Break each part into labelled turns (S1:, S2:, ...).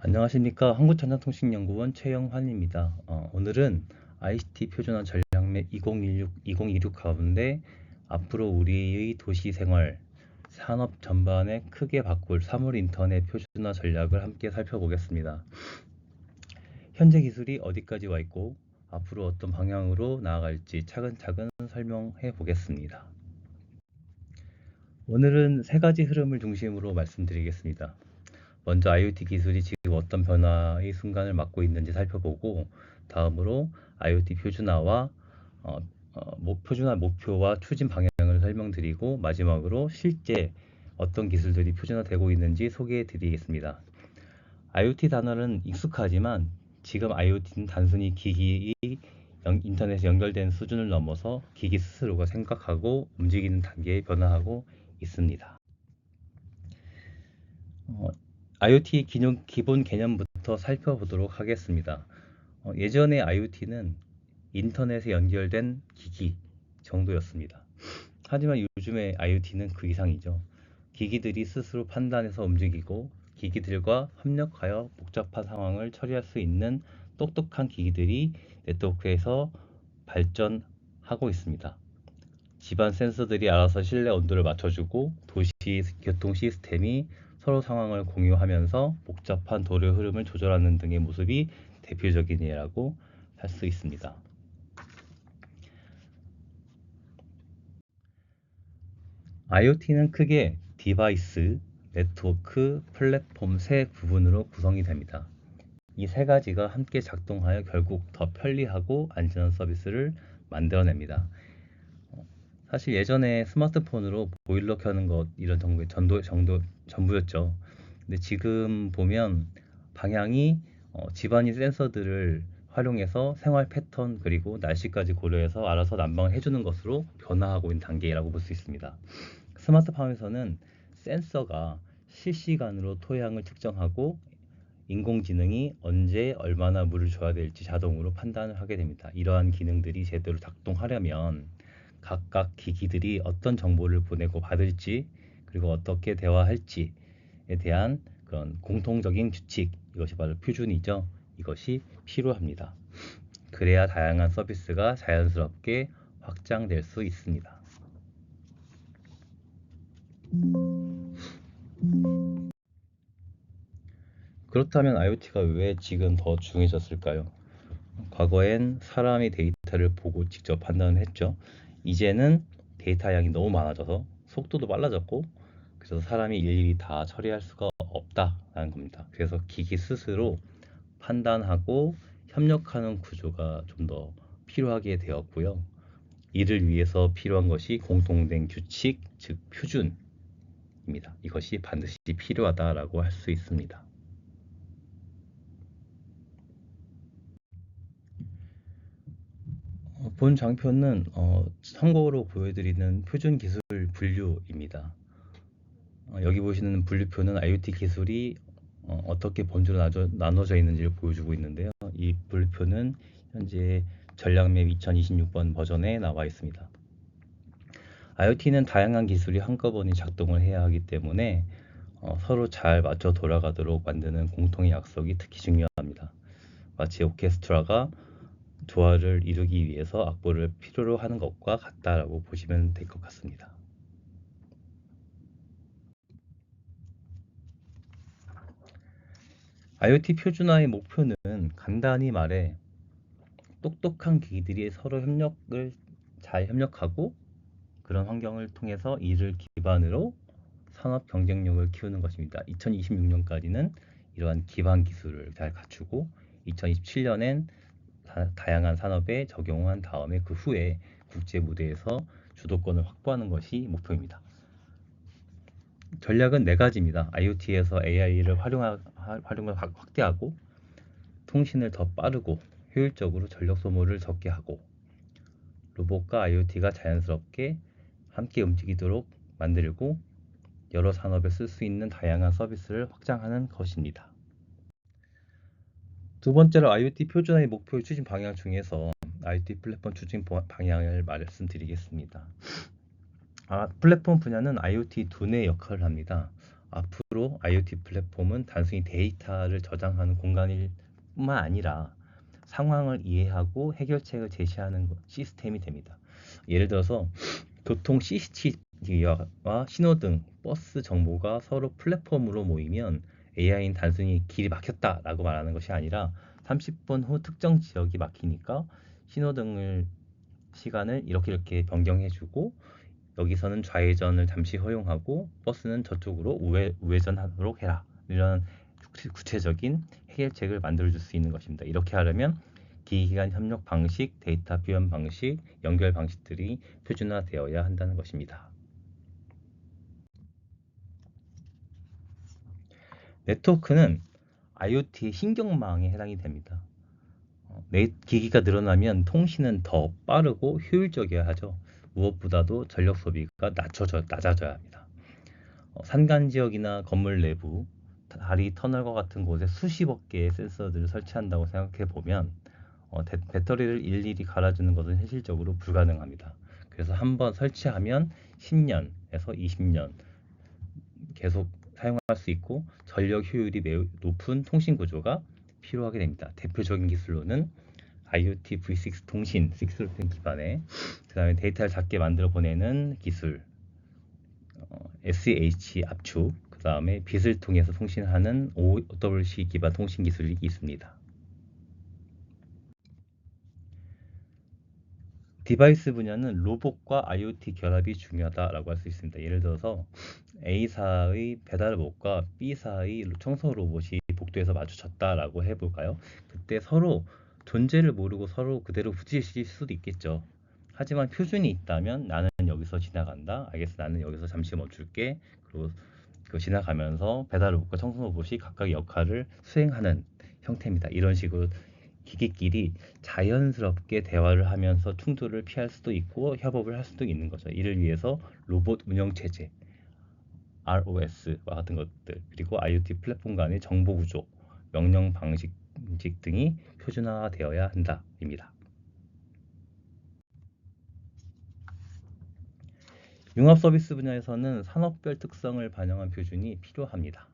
S1: 안녕하십니까. 한국전자통신연구원 최영환입니다. 오늘은 ICT 표준화 전략맵 2026 가운데 앞으로 우리의 도시 생활, 산업 전반에 크게 바꿀 사물 인터넷 표준화 전략을 함께 살펴보겠습니다. 현재 기술이 어디까지 와 있고 앞으로 어떤 방향으로 나아갈지 차근차근 설명해 보겠습니다. 오늘은 세 가지 흐름을 중심으로 말씀드리겠습니다. 먼저 IoT 기술이 지금 어떤 변화의 순간을 맞고 있는지 살펴보고, 다음으로 IoT 표준화와 표준화 목표와 추진 방향을 설명드리고, 마지막으로 실제 어떤 기술들이 표준화되고 있는지 소개해 드리겠습니다. IoT 단어는 익숙하지만 지금 IoT는 단순히 기기의 인터넷에 연결된 수준을 넘어서 기기 스스로가 생각하고 움직이는 단계에 변화하고 있습니다. IoT 기본 개념부터 살펴보도록 하겠습니다. 예전의 IoT는 인터넷에 연결된 기기 정도였습니다. 하지만 요즘의 IoT는 그 이상이죠. 기기들이 스스로 판단해서 움직이고 기기들과 협력하여 복잡한 상황을 처리할 수 있는 똑똑한 기기들이 네트워크에서 발전하고 있습니다. 집안 센서들이 알아서 실내 온도를 맞춰주고 도시 교통 시스템이 서로 상황을 공유하면서 복잡한 도로 흐름을 조절하는 등의 모습이 대표적인 예라고 할 수 있습니다. IoT는 크게 디바이스, 네트워크, 플랫폼 세 부분으로 구성이 됩니다. 이 세 가지가 함께 작동하여 결국 더 편리하고 안전한 서비스를 만들어냅니다. 사실 예전에 스마트폰으로 보일러 켜는 것 이런 정도의 전부였죠. 근데 지금 보면 방향이 집안이 센서들을 활용해서 생활 패턴 그리고 날씨까지 고려해서 알아서 난방을 해주는 것으로 변화하고 있는 단계라고 볼 수 있습니다. 스마트팜에서는 센서가 실시간으로 토양을 측정하고 인공지능이 언제 얼마나 물을 줘야 될지 자동으로 판단을 하게 됩니다. 이러한 기능들이 제대로 작동하려면 각각 기기들이 어떤 정보를 보내고 받을지 그리고 어떻게 대화할지에 대한 그런 공통적인 규칙, 이것이 바로 표준이죠. 이것이 필요합니다. 그래야 다양한 서비스가 자연스럽게 확장될 수 있습니다. 그렇다면 IoT가 왜 지금 더 중요해졌을까요? 과거엔 사람이 데이터를 보고 직접 판단을 했죠. 이제는 데이터 양이 너무 많아져서 속도도 빨라졌고, 그래서 사람이 일일이 다 처리할 수가 없다라는 겁니다. 그래서 기기 스스로 판단하고 협력하는 구조가 좀 더 필요하게 되었고요. 이를 위해서 필요한 것이 공통된 규칙, 즉 표준입니다. 이것이 반드시 필요하다라고 할 수 있습니다. 본 장표는 참고로 보여드리는 표준 기술 분류입니다. 여기 보시는 분류표는 IoT 기술이 어떻게 범주로 나눠져 있는지를 보여주고 있는데요. 이 분류표는 현재 전략맵 2026번 버전에 나와 있습니다. IoT는 다양한 기술이 한꺼번에 작동을 해야 하기 때문에 서로 잘 맞춰 돌아가도록 만드는 공통의 약속이 특히 중요합니다. 마치 오케스트라가 조화를 이루기 위해서 악보를 필요로 하는 것과 같다라고 보시면 될 것 같습니다. IoT 표준화의 목표는 간단히 말해 똑똑한 기기들이 서로 잘 협력하고 그런 환경을 통해서 이를 기반으로 산업 경쟁력을 키우는 것입니다. 2026년까지는 이러한 기반 기술을 잘 갖추고 2027년엔 다양한 산업에 적용한 다음에 그 후에 국제 무대에서 주도권을 확보하는 것이 목표입니다. 전략은 네 가지입니다. IoT에서 AI를 활용을 확대하고 통신을 더 빠르고 효율적으로 전력 소모를 적게 하고 로봇과 IoT가 자연스럽게 함께 움직이도록 만들고 여러 산업에 쓸 수 있는 다양한 서비스를 확장하는 것입니다. 두 번째로 IoT 표준화의 목표 추진 방향 중에서 IoT 플랫폼 추진 방향을 말씀드리겠습니다. 플랫폼 분야는 IoT 두뇌 역할을 합니다. 앞으로 IoT 플랫폼은 단순히 데이터를 저장하는 공간일 뿐만 아니라 상황을 이해하고 해결책을 제시하는 시스템이 됩니다. 예를 들어서 교통 CCTV와 신호등, 버스 정보가 서로 플랫폼으로 모이면 AI는 단순히 길이 막혔다라고 말하는 것이 아니라 30분 후 특정 지역이 막히니까 신호등을 시간을 이렇게 변경해주고 여기서는 좌회전을 잠시 허용하고 버스는 저쪽으로 우회전하도록 해라. 이런 구체적인 해결책을 만들어줄 수 있는 것입니다. 이렇게 하려면 기기 간 협력 방식, 데이터 표현 방식, 연결 방식들이 표준화되어야 한다는 것입니다. 네트워크는 IoT의 신경망에 해당이 됩니다. 기기가 늘어나면 통신은 더 빠르고 효율적이어야 하죠. 무엇보다도 전력 소비가 낮아져야 합니다. 산간 지역이나 건물 내부, 다리 터널과 같은 곳에 수십억 개의 센서들을 설치한다고 생각해 보면 배터리를 일일이 갈아주는 것은 현실적으로 불가능합니다. 그래서 한번 설치하면 10년에서 20년 계속 사용할 수 있고 전력 효율이 매우 높은 통신 구조가 필요하게 됩니다. 대표적인 기술로는 IoT V6 통신, 6루틴 기반의 그 다음에 데이터를 작게 만들어 보내는 기술, SH 압축, 그 다음에 빛을 통해서 통신하는 OWC 기반 통신 기술이 있습니다. 디바이스 분야는 로봇과 IoT 결합이 중요하다라고 할 수 있습니다. 예를 들어서 A사의 배달 로봇과 B사의 청소 로봇이 복도에서 마주쳤다라고 해볼까요? 그때 서로 존재를 모르고 서로 그대로 부딪힐 수도 있겠죠. 하지만 표준이 있다면 나는 여기서 지나간다. 알겠어. 나는 여기서 잠시 멈출게. 그리고 그 지나가면서 배달 로봇과 청소 로봇이 각각 역할을 수행하는 형태입니다. 이런 식으로 기기끼리 자연스럽게 대화를 하면서 충돌을 피할 수도 있고 협업을 할 수도 있는 거죠. 이를 위해서 로봇 운영 체제, ROS와 같은 것들, 그리고 IoT 플랫폼 간의 정보 구조, 명령 방식 등이 표준화되어야 한다입니다. 융합 서비스 분야에서는 산업별 특성을 반영한 표준이 필요합니다.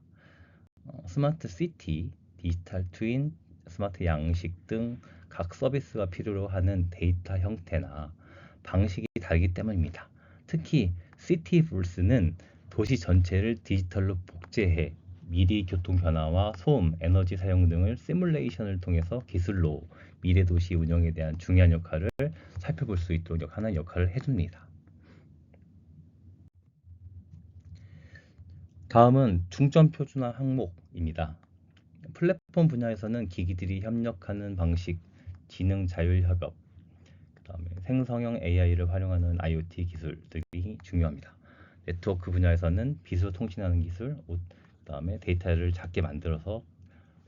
S1: 스마트 시티, 디지털 트윈, 스마트 양식 등 각 서비스가 필요로 하는 데이터 형태나 방식이 다르기 때문입니다. 특히 시티불스는 도시 전체를 디지털로 복제해 미리 교통 변화와 소음, 에너지 사용 등을 시뮬레이션을 통해서 기술로 미래 도시 운영에 대한 중요한 역할을 살펴볼 수 있도록 하는 역할을 해줍니다. 다음은 중점 표준화 항목입니다. 플랫폼 분야에서는 기기들이 협력하는 방식, 지능 자율 협업, 그다음에 생성형 AI를 활용하는 IoT 기술들이 중요합니다. 네트워크 분야에서는 빛으로 통신하는 기술, 그다음에 데이터를 작게 만들어서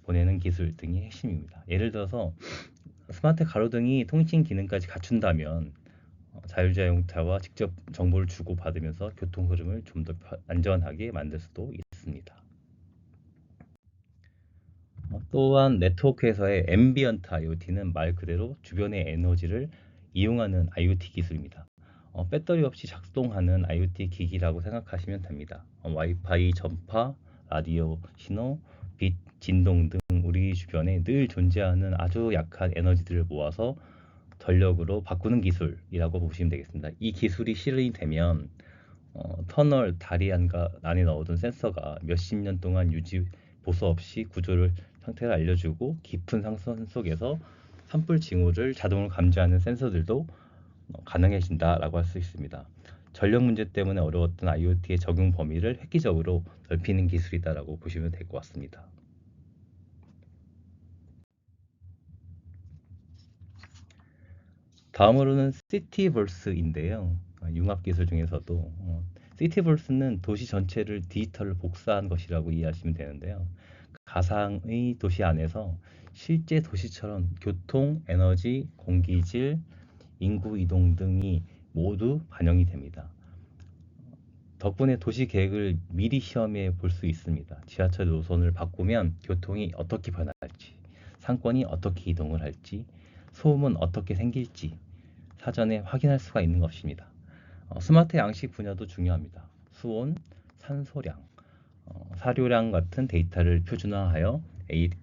S1: 보내는 기술 등이 핵심입니다. 예를 들어서 스마트 가로등이 통신 기능까지 갖춘다면 자율자동차와 직접 정보를 주고받으면서 교통 흐름을 좀 더 안전하게 만들 수도 있습니다. 또한 네트워크에서의 앰비언트 IoT는 말 그대로 주변의 에너지를 이용하는 IoT 기술입니다. 배터리 없이 작동하는 IoT 기기라고 생각하시면 됩니다. 와이파이 전파, 라디오 신호, 빛, 진동 등 우리 주변에 늘 존재하는 아주 약한 에너지들을 모아서 전력으로 바꾸는 기술이라고 보시면 되겠습니다. 이 기술이 실현이 되면 터널 다리 안에 넣어둔 센서가 몇십 년 동안 보수 없이 구조를 상태를 알려주고 깊은 상선 속에서 산불 징후를 자동으로 감지하는 센서들도 가능해진다라고 할 수 있습니다. 전력 문제 때문에 어려웠던 IoT의 적용 범위를 획기적으로 넓히는 기술이다라고 보시면 될 것 같습니다. 다음으로는 시티버스인데요. 융합 기술 중에서도 시티버스는 도시 전체를 디지털로 복사한 것이라고 이해하시면 되는데요. 가상의 도시 안에서 실제 도시처럼 교통, 에너지, 공기질, 인구 이동 등이 모두 반영이 됩니다. 덕분에 도시 계획을 미리 시험해 볼 수 있습니다. 지하철 노선을 바꾸면 교통이 어떻게 변할지, 상권이 어떻게 이동을 할지, 소음은 어떻게 생길지 사전에 확인할 수가 있는 것입니다. 스마트 양식 분야도 중요합니다. 수온, 산소량, 사료량 같은 데이터를 표준화하여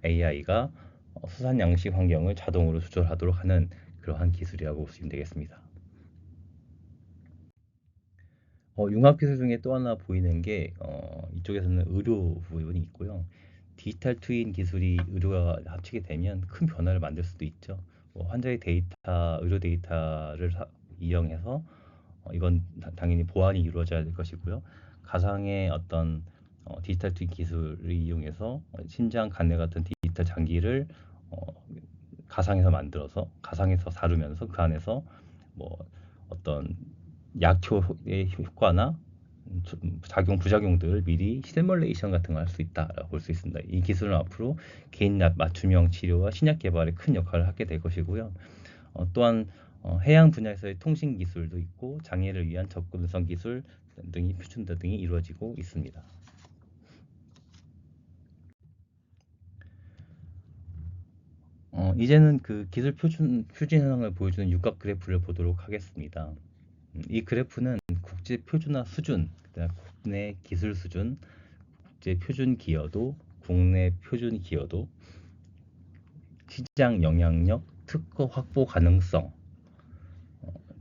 S1: AI가 수산 양식 환경을 자동으로 조절하도록 하는 그러한 기술이라고 보시면 되겠습니다. 융합 기술 중에 또 하나 보이는 게 이쪽에서는 의료 부분이 있고요. 디지털 트윈 기술이 의료와 합치게 되면 큰 변화를 만들 수도 있죠. 환자의 데이터, 의료 데이터를 이용해서 이건 당연히 보안이 이루어져야 될 것이고요. 가상의 어떤 디지털 트윈 기술을 이용해서 심장, 간내 같은 디지털 장기를 어, 가상에서 만들어서 가상에서 다루면서 그 안에서 뭐 어떤 약효의 효과나 작용 부작용들을 미리 시뮬레이션 같은 걸 할 수 있다라고 볼 수 있습니다. 이 기술은 앞으로 개인 맞춤형 치료와 신약 개발에 큰 역할을 하게 될 것이고요. 또한 해양 분야에서의 통신 기술도 있고 장애를 위한 접근성 기술 등이 표준 등이 이루어지고 있습니다. 이제는 그 기술 표준 현황을 보여주는 육각 그래프를 보도록 하겠습니다. 이 그래프는 국제 표준화 수준, 그다음 국내 기술 수준, 국제 표준 기여도, 국내 표준 기여도, 시장 영향력, 특허 확보 가능성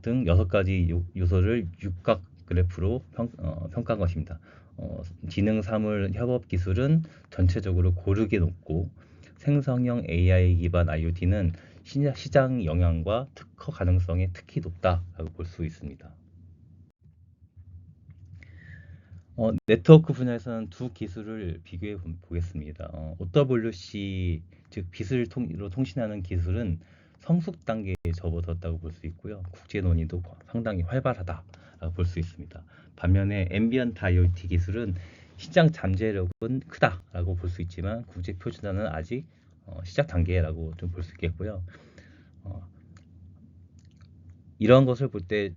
S1: 등 6가지 요소를 육각 그래프로 평가한 것입니다. 지능 사물 협업 기술은 전체적으로 고르게 높고 생성형 AI 기반 IoT는 시장 영향과 특허 가능성이 특히 높다라고 볼 수 있습니다. 네트워크 분야에서는 두 기술을 비교해 보겠습니다. OWC 즉 빛으로 통신하는 기술은 성숙 단계에 접어들었다고 볼 수 있고요. 국제 논의도 상당히 활발하다라고 볼 수 있습니다. 반면에 앰비언트 IoT 기술은 시장 잠재력은 크다라고 볼 수 있지만 국제 표준화는 아직 시작 단계라고 좀 볼 수 있겠고요. 어, 이런 것을 볼 때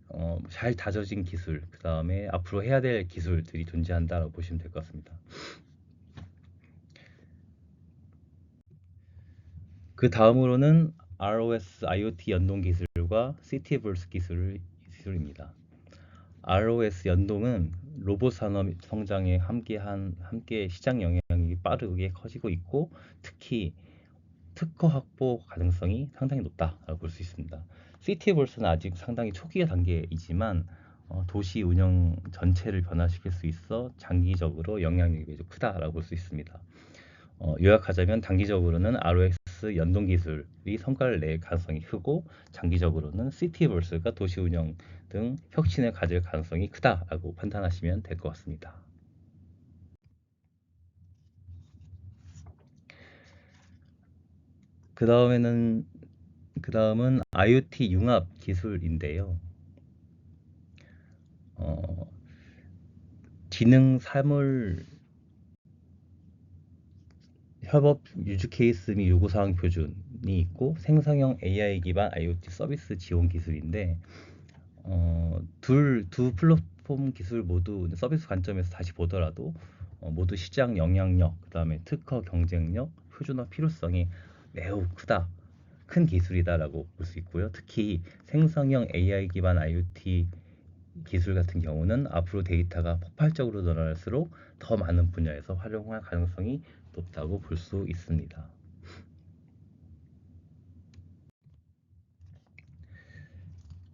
S1: 잘 다져진 기술, 그 다음에 앞으로 해야 될 기술들이 존재한다고 보시면 될 것 같습니다. 그 다음으로는 ROS IoT 연동 기술과 CTverse 기술입니다. ROS 연동은 로봇 산업 성장에 함께 시장 영향이 빠르게 커지고 있고 특히 특허 확보 가능성이 상당히 높다고 볼 수 있습니다. 시티볼스는 아직 상당히 초기 단계이지만 도시 운영 전체를 변화시킬 수 있어 장기적으로 영향력이 크다라고 볼 수 있습니다. 요약하자면 단기적으로는 ROX 연동 기술이 성과를 낼 가능성이 크고 장기적으로는 시티볼스가 도시 운영 등 혁신을 가질 가능성이 크다라고 판단하시면 될 것 같습니다. 그 다음은 IoT 융합 기술인데요. 어, 지능 사물 협업 유즈 케이스 및 요구사항 표준이 있고 생성형 AI 기반 IoT 서비스 지원 기술인데 두 플랫폼 기술 모두 서비스 관점에서 다시 보더라도 모두 시장 영향력, 그 다음에 특허 경쟁력, 표준화 필요성이 매우 큰 기술이다라고 볼 수 있고요. 특히 생성형 AI 기반 IoT 기술 같은 경우는 앞으로 데이터가 폭발적으로 늘어날수록 더 많은 분야에서 활용할 가능성이 높다고 볼 수 있습니다.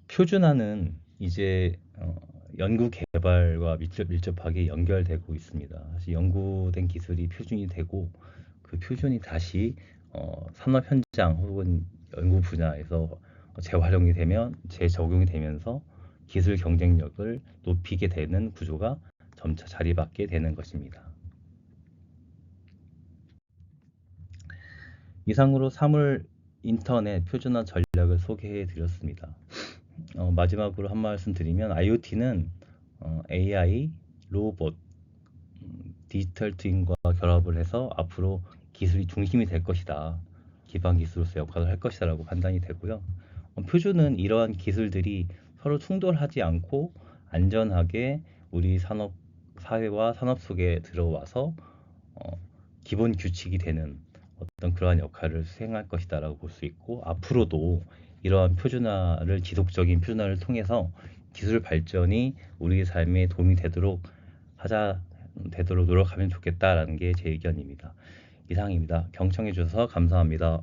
S1: 표준화는 이제 연구 개발과 밀접하게 연결되고 있습니다. 사실 연구된 기술이 표준이 되고 그 표준이 다시 산업 현장 혹은 연구 분야에서 재활용이 되면 재적용이 되면서 기술 경쟁력을 높이게 되는 구조가 점차 자리잡게 되는 것입니다. 이상으로 사물 인터넷 표준화 전략을 소개해 드렸습니다. 마지막으로 한 말씀 드리면 IoT는 AI, 로봇, 디지털 트윈과 결합을 해서 앞으로 기술이 중심이 될 것이다. 기반 기술로서 역할을 할 것이다 라고 판단이 되고요. 표준은 이러한 기술들이 서로 충돌하지 않고 안전하게 우리 사회와 산업 속에 들어와서 기본 규칙이 되는 어떤 그러한 역할을 수행할 것이다 라고 볼 수 있고 앞으로도 이러한 지속적인 표준화를 통해서 기술 발전이 우리 삶에 도움이 되도록 하자 되도록 노력하면 좋겠다라는 게 제 의견입니다. 이상입니다. 경청해 주셔서 감사합니다.